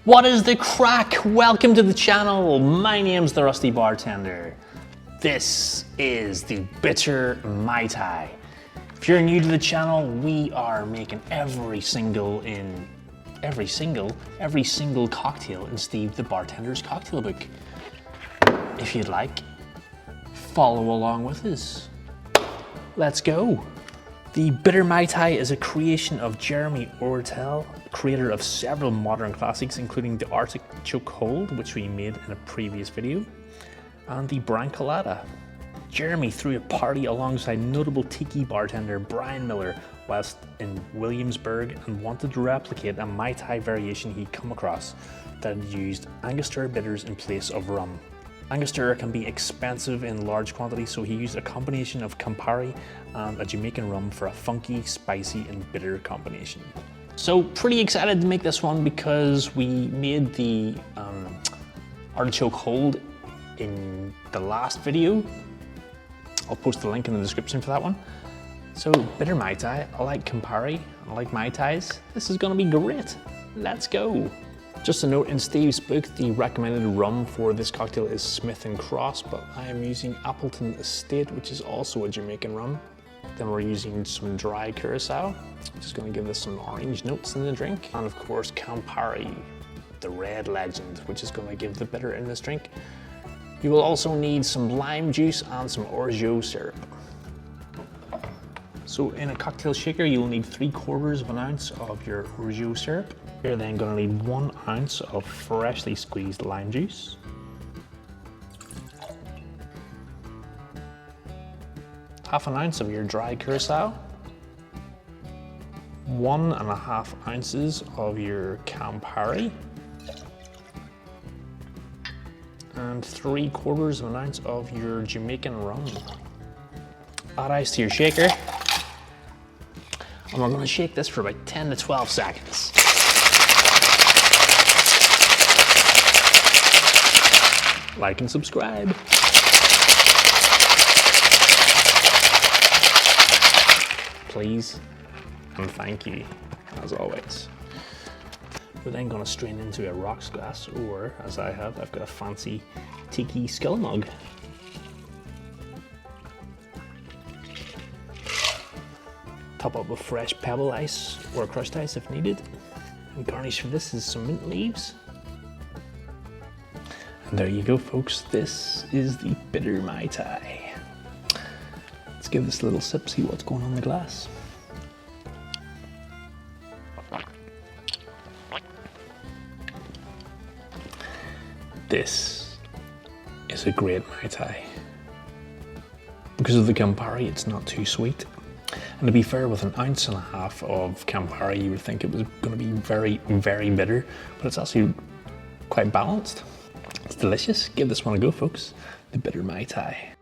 What is the crack? Welcome to the channel. My name's the Rusty Bartender. This is the Bitter Mai Tai. If you're new to the channel, we are making every single cocktail in Steve the Bartender's cocktail book. If you'd like, follow along with us. Let's go. The Bitter Mai Tai is a creation of Jeremy Oertel, creator of several modern classics, including the Artichoke Hold, which we made in a previous video, and the Brancolada. Jeremy threw a party alongside notable Tiki bartender Brian Miller whilst in Williamsburg and wanted to replicate a Mai Tai variation he'd come across that had used Angostura bitters in place of rum. Angostura can be expensive in large quantities, so he used a combination of Campari and a Jamaican rum for a funky, spicy and bitter combination. So pretty excited to make this one because we made the Artichoke Hold in the last video. I'll post the link in the description for that one. So Bitter Mai Tai, I like Campari, I like Mai Tais. This is gonna be great. Let's go. Just a note, in Steve's book, the recommended rum for this cocktail is Smith & Cross, but I am using Appleton Estate, which is also a Jamaican rum. Then we're using some dry Curacao, which is going to give us some orange notes in the drink. And of course, Campari, the red legend, which is going to give the bitter in this drink. You will also need some lime juice and some orgeat syrup. So in a cocktail shaker, you'll need 3/4 of an ounce of your orgeat syrup. You're then going to need 1 ounce of freshly squeezed lime juice, half an ounce of your dry Curacao, 1.5 ounces of your Campari, and 3/4 of an ounce of your Jamaican rum. Add ice to your shaker, and we're going to shake this for about 10 to 12 seconds. Like and subscribe. Please and thank you, as always. We're then going to strain into a rocks glass, or as I have, I've got a fancy Tiki skill mug. Top up with fresh pebble ice or crushed ice if needed. And garnish for this is some mint leaves. And there you go, folks. This is the Bitter Mai Tai. Let's give this a little sip, see what's going on in the glass. This is a great Mai Tai. Because of the Campari, it's not too sweet. And to be fair, with 1.5 ounces of Campari, you would think it was going to be very, very bitter, but it's actually quite balanced. It's delicious. Give this one a go, folks. The Bitter Mai Tai.